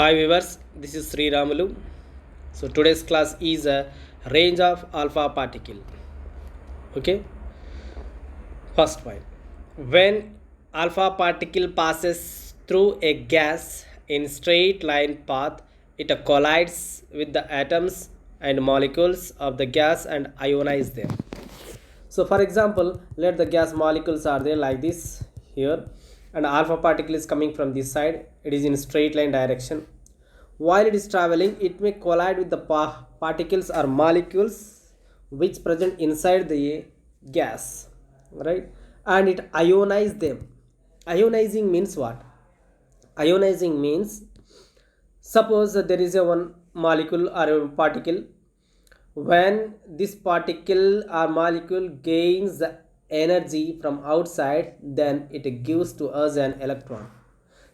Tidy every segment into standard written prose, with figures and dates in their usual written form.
Hi viewers, this is Sri Ramulu. So today's class is a range of alpha particle. Okay, first point. When alpha particle passes through a gas in straight line path, it collides with the atoms and molecules of the gas and ionize them. So for example, let the gas molecules are there like this here, and alpha particle is coming from this side. It is in straight line direction. While it is traveling, it may collide with the particles or molecules which present inside the gas, right? And it ionize them. Ionizing means what? Ionizing means, suppose that there is a one molecule or a particle. When this particle or molecule gains the energy from outside, then it gives to us an electron,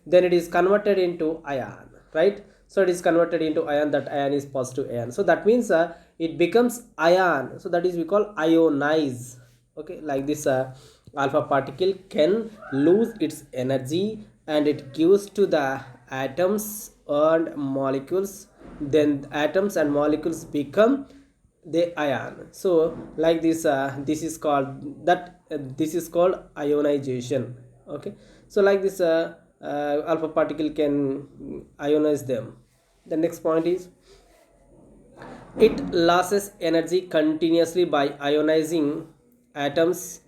then it is converted into ion, right? So it is converted into ion. That ion is positive ion, so that means it becomes ion, so that is we call ionize. Okay, like this alpha particle can lose its energy and it gives to the atoms and molecules, then atoms and molecules become the ion. So like this this is called that this is called ionization. Okay, so like this alpha particle can ionize them. The next point is, it loses energy continuously by ionizing atoms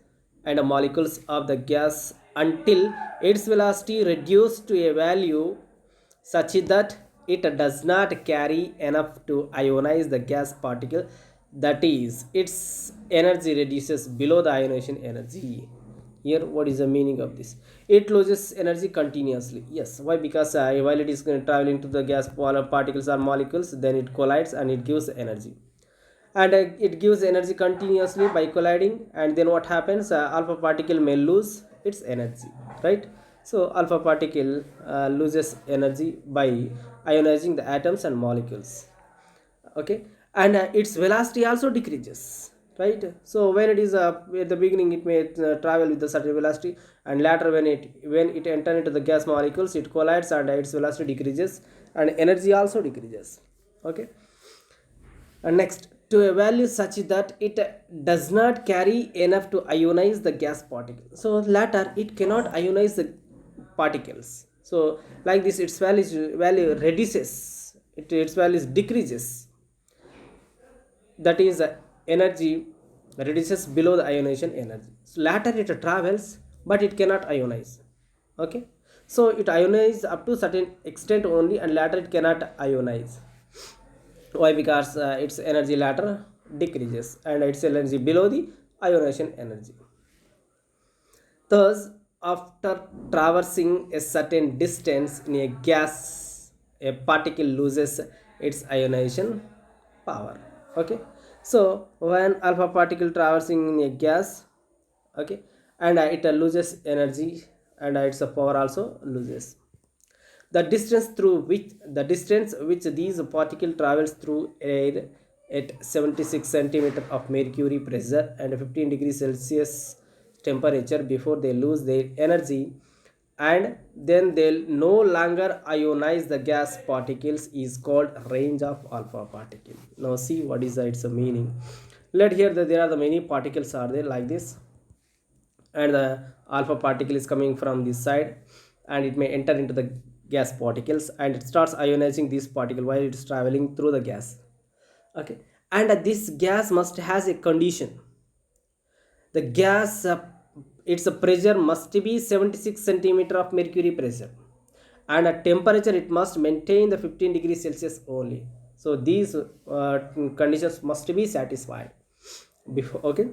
and molecules of the gas until its velocity reduced to a value such that it does not carry enough to ionize the gas particle, that is its energy reduces below the ionization energy. Here what is the meaning of this? It loses energy continuously. Yes, why? Because while it is traveling to the gas particles or molecules, then it collides and it gives energy, and it gives energy continuously by colliding. And then what happens? Alpha particle may lose its energy, right? So alpha particle loses energy by ionizing the atoms and molecules. Okay, and its velocity also decreases, right? So when it is at the beginning, it may travel with a certain velocity, and later when it enter into the gas molecules, it collides and its velocity decreases and energy also decreases. Okay, and next, to a value such that it does not carry enough to ionize the gas particle, so later it cannot ionize the particles. So like this, its value reduces, its value decreases, that is energy reduces below the ionization energy. So later it travels, but it cannot ionize. Okay, so it ionizes up to certain extent only, and later it cannot ionize. Why? Because its energy later decreases and its energy below the ionization energy. Thus, after traversing a certain distance in a gas, a particle loses its ionization power. Okay, so when alpha particle traversing in a gas, okay, and it loses energy, and its power also loses. The distance which these particle travels through air at 76 centimeter of mercury pressure and 15 degrees Celsius temperature before they lose their energy, and then they'll no longer ionize the gas particles, is called range of alpha particle. Now see what is its meaning. Let here that there are the many particles are there like this, and the alpha particle is coming from this side, and it may enter into the gas particles, and it starts ionizing this particle while it's traveling through the gas. Okay, and this gas must has a condition. The gas its pressure must be 76 centimeter of mercury pressure, and at temperature it must maintain the 15 degrees Celsius only. So these conditions must be satisfied before. Okay,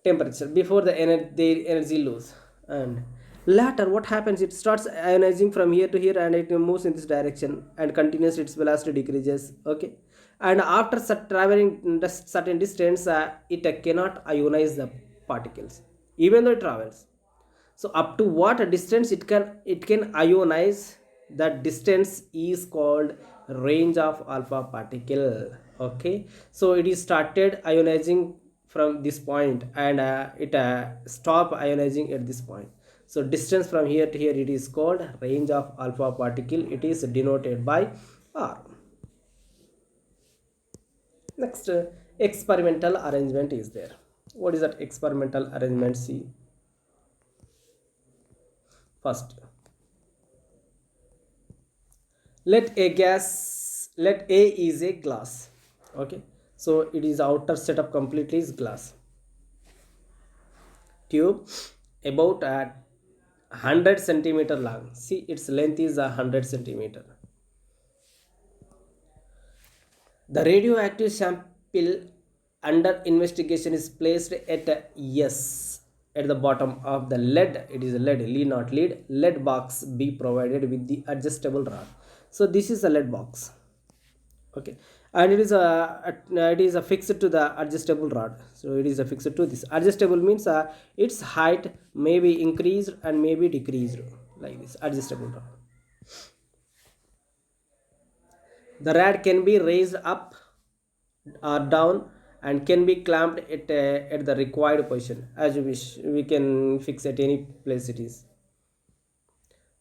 temperature before their energy lose. And later what happens, it starts ionizing from here to here, and it moves in this direction and continues, its velocity decreases. Okay, and after traveling certain distance, it cannot ionize the particles even though it travels. So up to what distance it can ionize, that distance is called range of alpha particle. Okay, so it is started ionizing from this point, and it stop ionizing at this point. So distance from here to here, it is called range of alpha particle. It is denoted by r. Next, experimental arrangement is there. What is that experimental arrangement? See, first, let A is a glass. Okay, so it is outer setup completely is glass tube about a 100 centimeter long. See, its length is 100 centimeter. The radioactive sample under investigation is placed at S at the bottom of the lead. It is lead not lead box be provided with the adjustable rod. So this is a lead box. Okay, and it is a fixed to the adjustable rod. So it is a fixed to this. Adjustable means its height may be increased and may be decreased, like this adjustable rod. The rod can be raised up or down and can be clamped at the required position as you wish. We can fix at any place it is.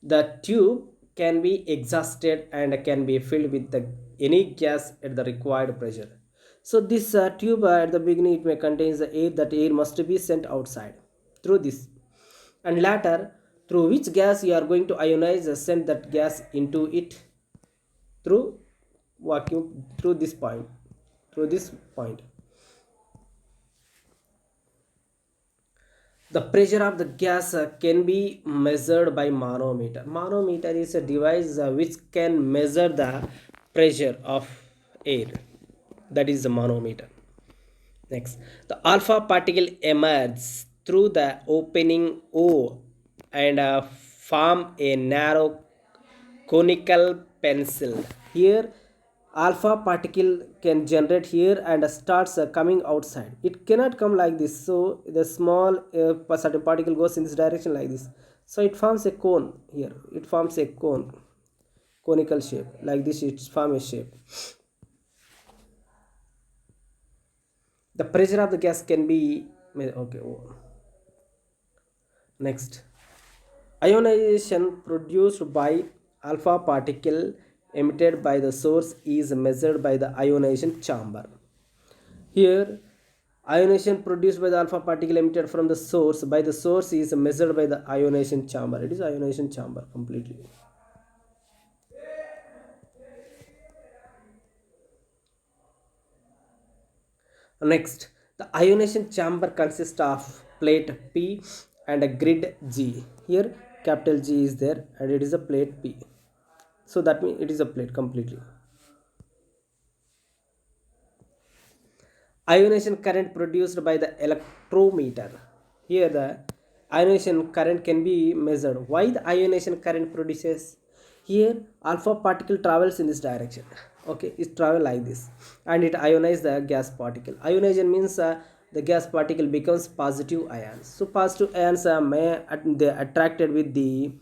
The tube can be exhausted and can be filled with any gas at the required pressure. So this tube at the beginning it may contains the air. That air must be sent outside through this, and later through which gas you are going to ionize, send that gas into it through vacuum through this point, through this point. The pressure of the gas can be measured by manometer. Manometer is a device which can measure the pressure of air. That is the manometer. Next, the alpha particle emerges through the opening O and form a narrow conical pencil. Here alpha particle can generate here and starts coming outside. It cannot come like this. So the small certain particle goes in this direction like this. So it forms a cone here. It forms a conical shape like this. It forms a shape. The pressure of the gas can be okay. Next, ionization produced by alpha particle emitted by the source is measured by the ionization chamber. Here, ionization produced by the alpha particle emitted from the source by the source is measured by the ionization chamber. It is ionization chamber completely. Next, the ionization chamber consists of plate P and a grid G. Here, capital G is there and it is a plate P. So that means it is a plate completely. Ionization current produced by the electrometer. Here the ionization current can be measured. Why the ionization current produces? Here alpha particle travels in this direction. Okay, it travel like this and it ionizes the gas particle. Ionization means the gas particle becomes positive ions. So positive ions they attracted with the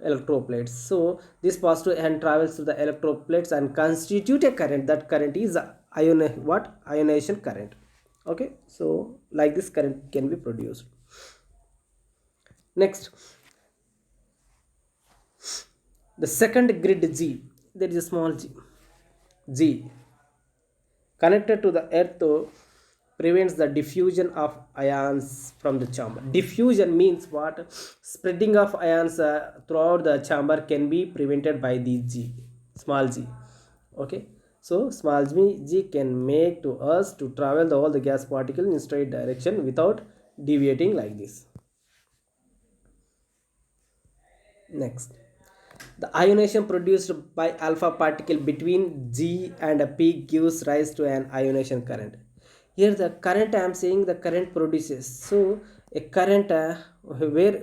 electroplates. So this positive ion travels through the electroplates and constitute a current. That current is ionization current. Okay, so like this current can be produced. Next, the second grid G, there is a small G connected to the earth prevents the diffusion of ions from the chamber. Diffusion means what? Spreading of ions throughout the chamber can be prevented by the G, small g. Okay, so small g can make to us to travel all the gas particle in straight direction without deviating like this. Next, the ionization produced by alpha particle between G and P gives rise to an ionization current. Here the current I am saying the current produces. So a current where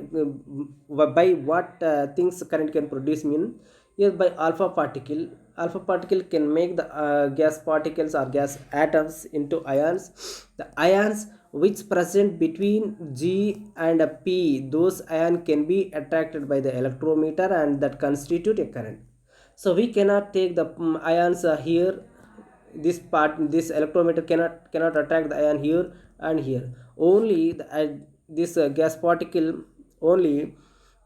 by what things current can produce mean here by alpha particle. Alpha particle can make the gas particles or gas atoms into ions. The ions which present between G and P, those ions can be attracted by the electrometer and that constitute a current. So we cannot take the ions here. This electrometer cannot attract the ion here and here. Only this gas particle only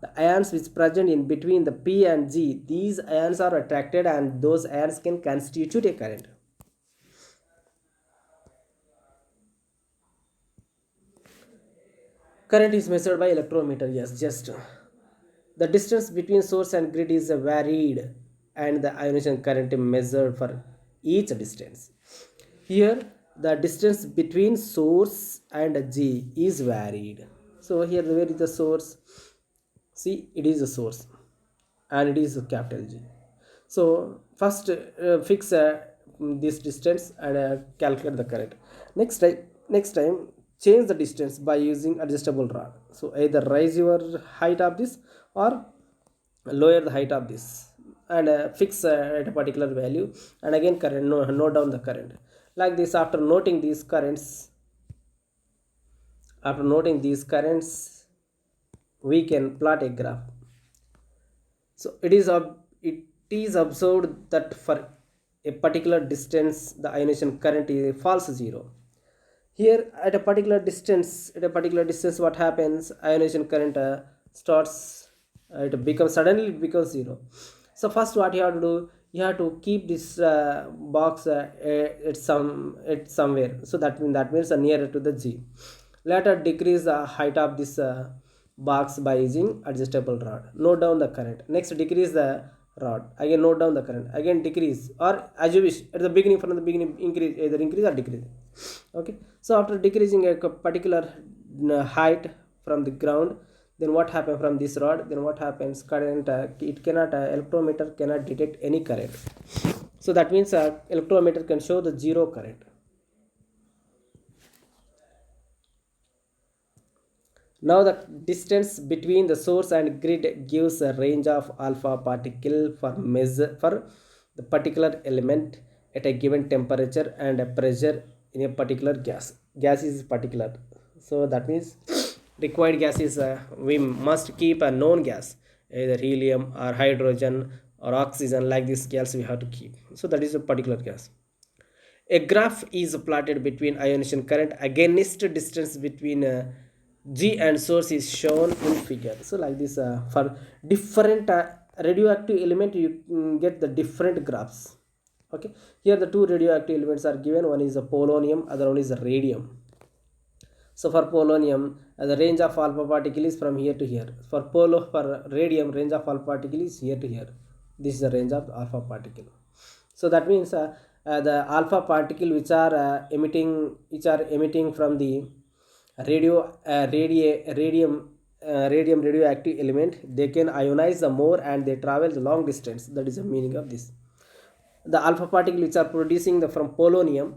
The ions which present in between the P and G, these ions are attracted and those ions can constitute a current. Current is measured by electrometer. Yes, just the distance between source and grid is varied and the ionization current is measured for each distance. Here the distance between source and G is varied. So here where is the source? See, it is a source and it is a capital G. So first fix this distance and calculate the current. Next time change the distance by using adjustable rod. So either raise your height of this or lower the height of this and fix at a particular value, and again current, note down the current like this. After noting these currents we can plot a graph. So it is observed that for a particular distance the ionization current falls zero. Here at a particular distance what happens, ionization current starts, it becomes zero. So first what you have to do, you have to keep this box at somewhere, so that means nearer to the G. Later decrease the height of this box by using adjustable rod. Note down the current. Next decrease the rod. Again note down the current. Again decrease, or as you wish. At the beginning, from the beginning, increase, either increase or decrease. Okay. So after decreasing a particular height from the ground, then what happens from this rod? Then what happens? Current. Electrometer cannot detect any current. So that means electrometer can show the zero current. Now the distance between the source and grid gives a range of alpha particle for measure for the particular element at a given temperature and a pressure in a particular gas. Gas is particular, so that means required gas is we must keep a known gas, either helium or hydrogen or oxygen. Like this gas we have to keep. So that is a particular gas. A graph is plotted between ionization current against distance between G and source is shown in figure. So like this, for different radioactive element you get the different graphs. Okay, here the two radioactive elements are given. One is a polonium, other one is a radium. So for polonium, the range of alpha particle is from here to here. For radium, range of alpha particle is here to here. This is the range of alpha particle. So that means the alpha particle which are emitting from the radium radioactive element, they can ionize the more and they travel the long distance. That is the meaning of this. The alpha particle which are producing from polonium,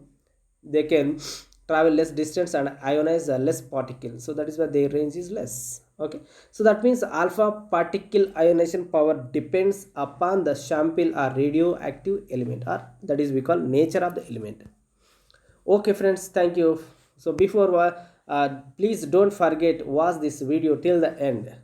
they can travel less distance and ionize less particles. So that is why their range is less. Okay, so that means alpha particle ionization power depends upon the sample or radioactive element, or that is we call nature of the element. Okay friends, thank you. So before please don't forget watch this video till the end.